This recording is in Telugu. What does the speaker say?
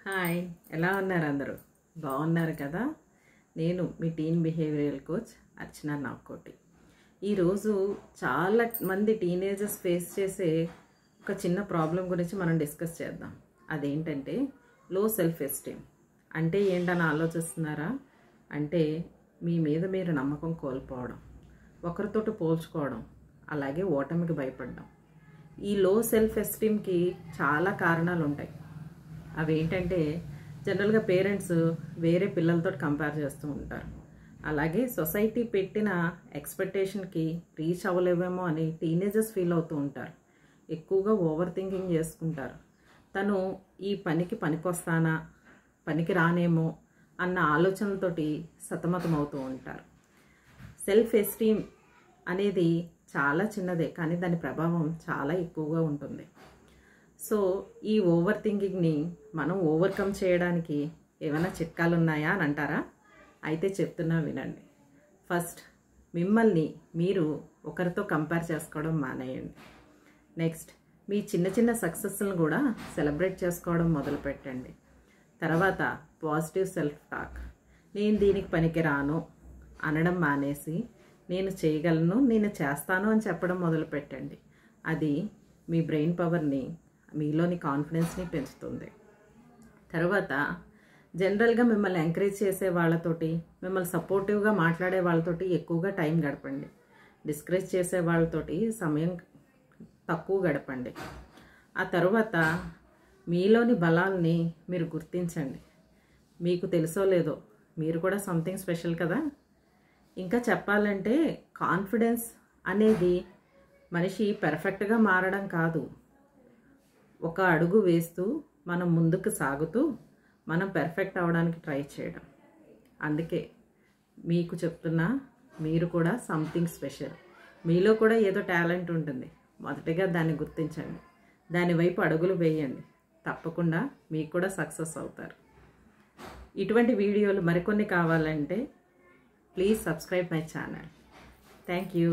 హాయ్, ఎలా ఉన్నారు అందరూ? బాగున్నారు కదా? నేను మీ టీన్ బిహేవియరల్ కోచ్ అర్చన నాకోటి. ఈరోజు చాలా మంది టీనేజర్స్ ఫేస్ చేసే ఒక చిన్న ప్రాబ్లం గురించి మనం డిస్కస్ చేద్దాం. అదేంటంటే లో సెల్ఫ్ ఎస్టీమ్. అంటే ఏంటని ఆలోచిస్తున్నారా? అంటే మీ మీద మీరు నమ్మకం కోల్పోవడం, ఒకరితోటి పోల్చుకోవడం, అలాగే ఓటమికి భయపడడం. ఈ లో సెల్ఫ్ ఎస్టీమ్కి చాలా కారణాలు ఉంటాయి. అవేంటంటే జనరల్గా పేరెంట్స్ వేరే పిల్లలతో కంపేర్ చేస్తూ ఉంటారు. అలాగే సొసైటీ పెట్టిన ఎక్స్పెక్టేషన్కి రీచ్ అవ్వలేవేమో అని టీనేజర్స్ ఫీల్ అవుతూ ఉంటారు. ఎక్కువగా ఓవర్ థింకింగ్ చేసుకుంటారు. తను ఈ పనికి పనికొస్తానా, పనికి రానేమో అన్న ఆలోచనలతోటి సతమతం అవుతూ ఉంటారు. సెల్ఫ్ ఎస్టీమ్ అనేది చాలా చిన్నదే, కానీ దాని ప్రభావం చాలా ఎక్కువగా ఉంటుంది. సో ఈ ఓవర్ థింకింగ్ని మనం ఓవర్కమ్ చేయడానికి ఏమైనా చిట్కాలు ఉన్నాయా అని అంటారా? అయితే చెప్తున్నా వినండి. ఫస్ట్, మిమ్మల్ని మీరు ఒకరితో కంపేర్ చేసుకోవడం మానేయండి. నెక్స్ట్, మీ చిన్న చిన్న సక్సెస్లను కూడా సెలబ్రేట్ చేసుకోవడం మొదలుపెట్టండి. తర్వాత పాజిటివ్ సెల్ఫ్ టాక్. నేను దీనికి పనికి రాను అనడం మానేసి నేను చేయగలను, నేను చేస్తాను అని చెప్పడం మొదలుపెట్టండి. అది మీ బ్రెయిన్ పవర్ని, మీలోని కాన్ఫిడెన్స్ని పెంచుతుంది. తర్వాత జనరల్గా మిమ్మల్ని ఎంకరేజ్ చేసే వాళ్ళతోటి, మిమ్మల్ని సపోర్టివ్గా మాట్లాడే వాళ్ళతోటి ఎక్కువగా టైం గడపండి. డిస్కరేజ్ చేసే వాళ్ళతోటి సమయం తక్కువ గడపండి. ఆ తర్వాత మీలోని బలాల్ని మీరు గుర్తించండి. మీకు తెలుసో లేదో మీరు కూడా సంథింగ్ స్పెషల్ కదా. ఇంకా చెప్పాలంటే కాన్ఫిడెన్స్ అనేది మనిషి పర్ఫెక్ట్గా మారడం కాదు, ఒక అడుగు వేస్తూ మనం ముందుకు సాగుతూ మనం పెర్ఫెక్ట్ అవడానికి ట్రై చేయడం. అందుకే మీకు చెప్తున్నా, మీరు కూడా సంథింగ్ స్పెషల్. మీలో కూడా ఏదో టాలెంట్ ఉంటుంది. మొదటిగా దాన్ని గుర్తించండి, దాని వైపు అడుగులు వేయండి. తప్పకుండా మీకు కూడా సక్సెస్ అవుతారు. ఇటువంటి వీడియోలు మరికొన్ని కావాలంటే please subscribe my channel. Thank you.